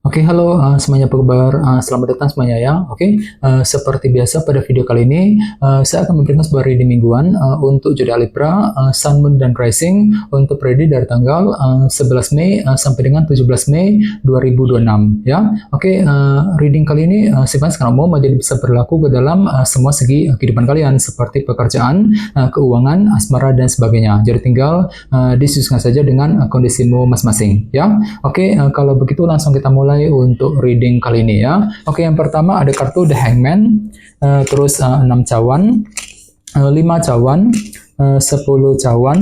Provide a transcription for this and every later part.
Oke, halo semuanya, apa kabar? Selamat datang semuanya ya. Oke, seperti biasa pada video kali ini, saya akan memberikan sebuah reading mingguan untuk zodiak Libra, Sun, Moon, dan Rising untuk periode dari tanggal 11 Mei sampai dengan 17 Mei 2026 ya. Oke, reading kali ini sifatnya secara umum jadi bisa berlaku ke dalam semua segi kehidupan kalian seperti pekerjaan, keuangan, asmara, dan sebagainya. Jadi tinggal disesuaikan saja dengan kondisimu masing-masing ya. Oke, kalau begitu langsung kita mulai untuk reading kali ini ya. Oke, yang pertama ada kartu The Hangman, terus 6 cawan, 5 cawan, 10 cawan,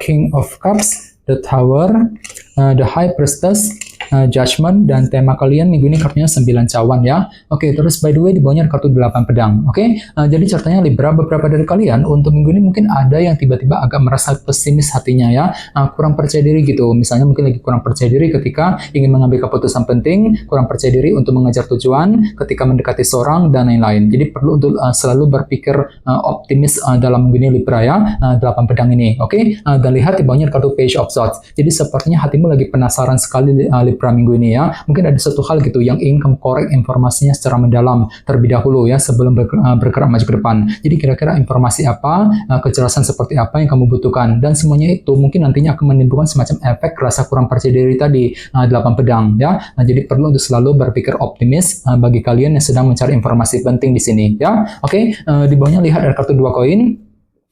King of Cups, The Tower, The High Priestess, Judgment, dan tema kalian minggu ini kartunya 9 cawan ya. Oke, terus by the way di bawahnya ada kartu 8 pedang. Oke, jadi ceritanya Libra, beberapa dari kalian untuk minggu ini mungkin ada yang tiba-tiba agak merasa pesimis hatinya ya, kurang percaya diri gitu. Misalnya mungkin lagi kurang percaya diri ketika ingin mengambil keputusan penting, kurang percaya diri untuk mengejar tujuan, ketika mendekati seorang, dan lain-lain. Jadi perlu untuk selalu berpikir optimis dalam minggu ini Libra ya, 8 pedang ini. Oke, dan lihat di bawahnya ada kartu Page of Swords. Jadi sepertinya hatimu lagi penasaran sekali Libra minggu ini ya. Mungkin ada satu hal gitu yang ingin kamu korek informasinya secara mendalam terlebih dahulu ya sebelum bergerak maju ke depan. Jadi kira-kira informasi apa, kejelasan seperti apa yang kamu butuhkan, dan semuanya itu mungkin nantinya akan menimbulkan semacam efek rasa kurang percaya diri tadi, 8 pedang ya. Jadi perlu untuk selalu berpikir optimis bagi kalian yang sedang mencari informasi penting di sini ya. Oke, di bawahnya lihat ada kartu 2 koin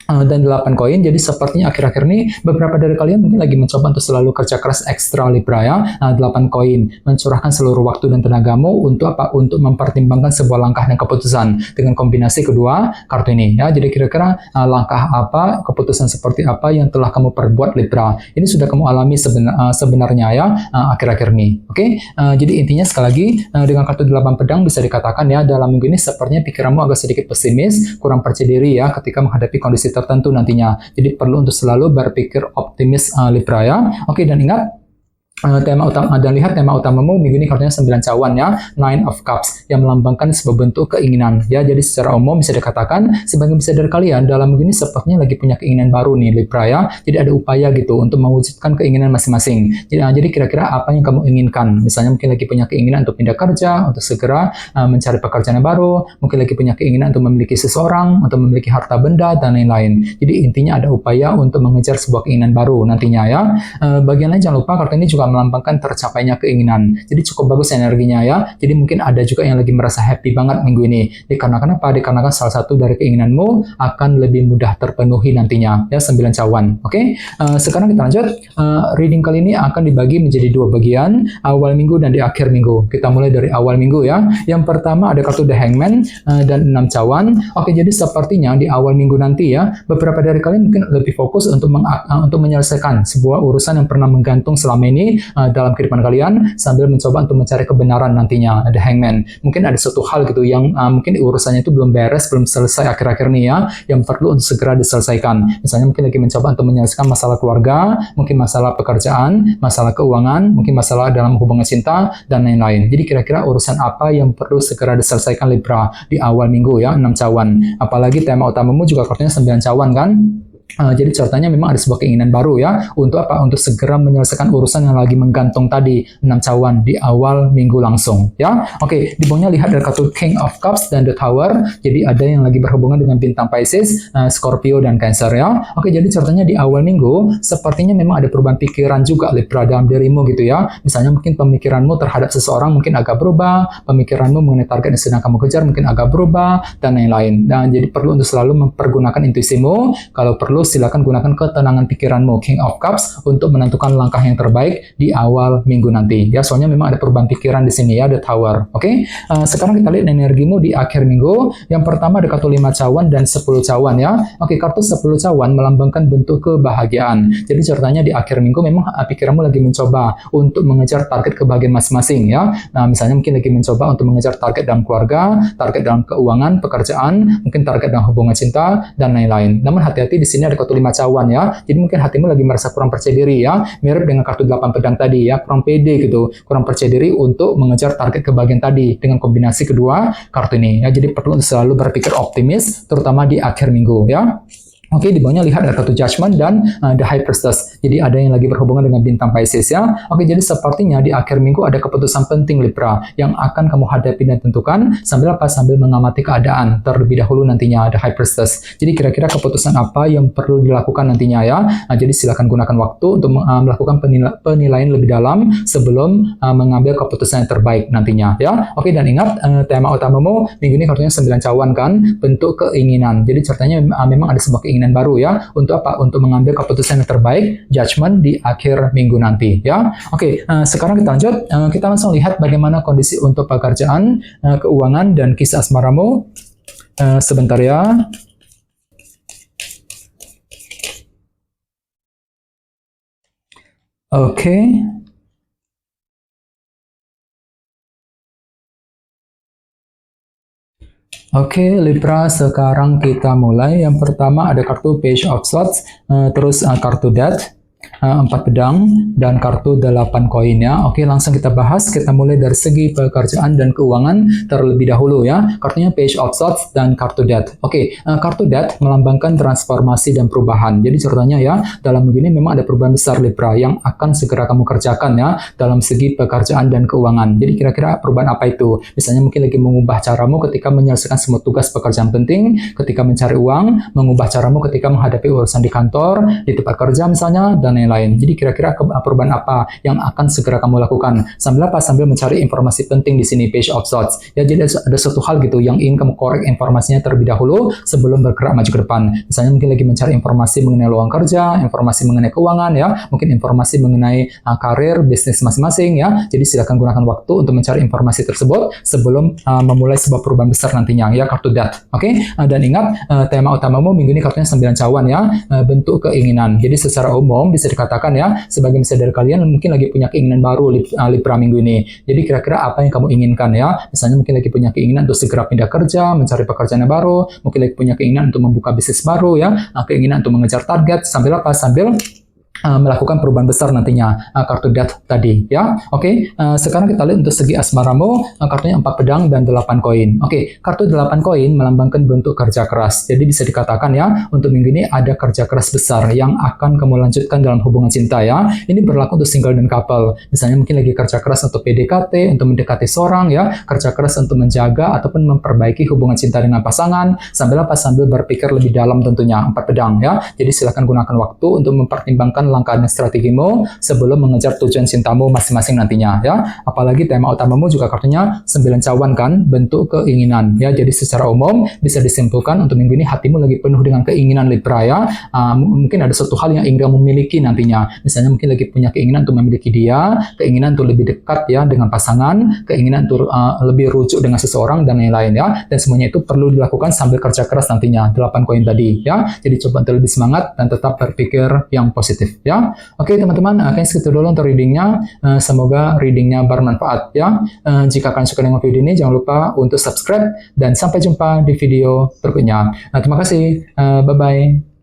dan 8 koin. Jadi sepertinya akhir-akhir ini beberapa dari kalian mungkin lagi mencoba untuk selalu kerja keras ekstra Libra ya. 8 koin, mencurahkan seluruh waktu dan tenagamu untuk apa? Untuk mempertimbangkan sebuah langkah dan keputusan dengan kombinasi kedua kartu ini ya. Jadi kira-kira langkah apa, keputusan seperti apa yang telah kamu perbuat Libra. Ini sudah kamu alami sebenarnya ya akhir-akhir ini. Oke, jadi intinya sekali lagi dengan kartu 8 pedang bisa dikatakan ya dalam minggu ini sepertinya pikiranmu agak sedikit pesimis, kurang percaya diri ya ketika menghadapi kondisi tertentu nantinya. Jadi perlu untuk selalu berpikir optimis Libra ya. Oke, dan ingat tema utama, dan lihat tema utamamu minggu ini kartunya 9 cawan ya, Nine of Cups, yang melambangkan sebuah bentuk keinginan ya. Jadi secara umum bisa dikatakan sebagian besar dari kalian dalam minggu ini sepertinya lagi punya keinginan baru nih Libra ya. Jadi ada upaya gitu untuk mewujudkan keinginan masing-masing. Jadi kira-kira apa yang kamu inginkan? Misalnya mungkin lagi punya keinginan untuk pindah kerja, untuk segera mencari pekerjaan yang baru, mungkin lagi punya keinginan untuk memiliki seseorang, untuk memiliki harta benda, dan lain-lain. Jadi intinya ada upaya untuk mengejar sebuah keinginan baru nantinya ya. Bagian lain jangan lupa kartu ini juga melambangkan tercapainya keinginan. Jadi cukup bagus energinya ya. Jadi mungkin ada juga yang lagi merasa happy banget minggu ini. Dikarenakan apa? Dikarenakan salah satu dari keinginanmu akan lebih mudah terpenuhi nantinya ya, 9 cawan. Oke, sekarang kita lanjut. Reading kali ini akan dibagi menjadi 2 bagian, awal minggu dan di akhir minggu. Kita mulai dari awal minggu ya. Yang pertama ada kartu The Hangman dan 6 cawan. Oke, jadi sepertinya di awal minggu nanti ya, beberapa dari kalian mungkin lebih fokus untuk menyelesaikan sebuah urusan yang pernah menggantung selama ini dalam kehidupan kalian, sambil mencoba untuk mencari kebenaran nantinya. Ada Hangman, mungkin ada suatu hal gitu yang mungkin urusannya itu belum beres, belum selesai akhir-akhir ini ya, yang perlu untuk segera diselesaikan. Misalnya mungkin lagi mencoba untuk menyelesaikan masalah keluarga, mungkin masalah pekerjaan, masalah keuangan, mungkin masalah dalam hubungan cinta, dan lain-lain. Jadi kira-kira urusan apa yang perlu segera diselesaikan Libra di awal minggu ya, 6 cawan. Apalagi tema utamamu juga kartunya 9 cawan kan. Jadi ceritanya memang ada sebuah keinginan baru ya, untuk apa? Untuk segera menyelesaikan urusan yang lagi menggantung tadi, 6 cawan di awal minggu langsung ya. Oke, di bawahnya lihat ada kartu King of Cups dan The Tower. Jadi ada yang lagi berhubungan dengan bintang Pisces, Scorpio, dan Cancer ya. Oke, jadi ceritanya di awal minggu sepertinya memang ada perubahan pikiran juga Libra dalam dirimu gitu ya. Misalnya mungkin pemikiranmu terhadap seseorang mungkin agak berubah, pemikiranmu mengenai target yang sedang kamu kejar mungkin agak berubah, dan lain-lain. Dan jadi perlu untuk selalu mempergunakan intuisimu. Kalau perlu silakan gunakan ketenangan pikiranmu, King of Cups, untuk menentukan langkah yang terbaik di awal minggu nanti ya. Soalnya memang ada perubahan pikiran di sini ya, The Tower. Oke, sekarang kita lihat energimu di akhir minggu. Yang pertama ada kartu 5 cawan dan 10 cawan ya. Oke, kartu 10 cawan melambangkan bentuk kebahagiaan. Jadi ceritanya di akhir minggu memang pikiranmu lagi mencoba untuk mengejar target kebahagiaan masing-masing ya. Nah, misalnya mungkin lagi mencoba untuk mengejar target dalam keluarga, target dalam keuangan, pekerjaan, mungkin target dalam hubungan cinta, dan lain-lain. Namun hati-hati di sini ada kartu 5 cawan ya. Jadi mungkin hatimu lagi merasa kurang percaya diri ya. Mirip dengan kartu 8 pedang tadi ya, kurang pede gitu. Kurang percaya diri untuk mengejar target kebahagiaan tadi dengan kombinasi kedua kartu ini ya. Jadi perlu selalu berpikir optimis terutama di akhir minggu ya. Oke, di bawahnya lihat ada kartu Judgment dan The High Priestess. Jadi ada yang lagi berhubungan dengan bintang Pisces ya. Oke, jadi sepertinya di akhir minggu ada keputusan penting Libra yang akan kamu hadapi dan tentukan sambil apa? Sambil mengamati keadaan terlebih dahulu nantinya The High Priestess. Jadi kira-kira keputusan apa yang perlu dilakukan nantinya ya. Nah, jadi silakan gunakan waktu untuk melakukan penilaian lebih dalam sebelum mengambil keputusan yang terbaik nantinya ya. Oke, dan ingat tema utamamu minggu ini kartunya 9 cawan kan, bentuk keinginan. Jadi ceritanya memang ada sebuah keinginan baru ya, untuk apa? Untuk mengambil keputusan yang terbaik, judgment di akhir minggu nanti ya. Oke, sekarang kita lanjut, kita langsung lihat bagaimana kondisi untuk pekerjaan, keuangan dan kisah asmaramu. Sebentar ya. Oke. Oke, Libra, sekarang kita mulai. Yang pertama ada kartu Page of Swords, terus kartu Death, 4 pedang, dan kartu 8 koin ya. Oke, langsung kita bahas. Kita mulai dari segi pekerjaan dan keuangan terlebih dahulu ya. Kartunya Page of Swords dan kartu Death. Oke, kartu Death melambangkan transformasi dan perubahan. Jadi ceritanya ya, dalam begini memang ada perubahan besar Libra yang akan segera kamu kerjakan ya, dalam segi pekerjaan dan keuangan. Jadi kira-kira perubahan apa itu? Misalnya mungkin lagi mengubah caramu ketika menyelesaikan semua tugas pekerjaan penting, ketika mencari uang, mengubah caramu ketika menghadapi urusan di kantor, di tempat kerja misalnya, dan lain-lain. Jadi kira-kira perubahan apa yang akan segera kamu lakukan? Sambil apa? Sambil mencari informasi penting di sini, Page of Swords. Ya, jadi ada suatu hal gitu yang ingin kamu korek informasinya terlebih dahulu sebelum bergerak maju ke depan. Misalnya mungkin lagi mencari informasi mengenai lowongan kerja, informasi mengenai keuangan ya, mungkin informasi mengenai karir, bisnis masing-masing ya. Jadi silakan gunakan waktu untuk mencari informasi tersebut sebelum memulai sebuah perubahan besar nantinya ya, kartu Death. Oke? Dan ingat tema utamamu minggu ini kartunya 9 cawan ya, bentuk keinginan. Jadi secara umum bisa dikatakan ya, sebagian besar dari kalian mungkin lagi punya keinginan baru Libra minggu ini. Jadi kira-kira apa yang kamu inginkan ya? Misalnya mungkin lagi punya keinginan untuk segera pindah kerja, mencari pekerjaan yang baru, mungkin lagi punya keinginan untuk membuka bisnis baru ya, keinginan untuk mengejar target, sambil apa? Sambil melakukan perubahan besar nantinya, kartu Death tadi ya. Oke, sekarang kita lihat untuk segi asmaramu, kartunya 4 pedang dan 8 koin. Oke, kartu 8 koin melambangkan bentuk kerja keras. Jadi bisa dikatakan ya, untuk minggu ini ada kerja keras besar yang akan kamu lanjutkan dalam hubungan cinta ya. Ini berlaku untuk single dan couple. Misalnya mungkin lagi kerja keras untuk PDKT, untuk mendekati seorang ya, kerja keras untuk menjaga ataupun memperbaiki hubungan cinta dengan pasangan, sambil apa? Sambil berpikir lebih dalam tentunya, 4 pedang ya. Jadi silakan gunakan waktu untuk mempertimbangkan langkah dan strategimu sebelum mengejar tujuan cintamu masing-masing nantinya ya. Apalagi tema utamamu juga kartunya 9 cawan kan, bentuk keinginan ya. Jadi secara umum bisa disimpulkan untuk minggu ini hatimu lagi penuh dengan keinginan Libra ya. Mungkin ada suatu hal yang ingin kamu miliki nantinya. Misalnya mungkin lagi punya keinginan untuk memiliki dia, keinginan untuk lebih dekat ya dengan pasangan, keinginan untuk lebih rujuk dengan seseorang dan lain-lain ya. Dan semuanya itu perlu dilakukan sambil kerja keras nantinya, 8 koin tadi ya. Jadi coba untuk lebih semangat dan tetap berpikir yang positif ya. Oke teman-teman, kayaknya segitu dulu untuk readingnya. Semoga readingnya bermanfaat ya. Jika kalian suka dengan video ini, jangan lupa untuk subscribe dan sampai jumpa di video berikutnya. Terima kasih. Bye-bye.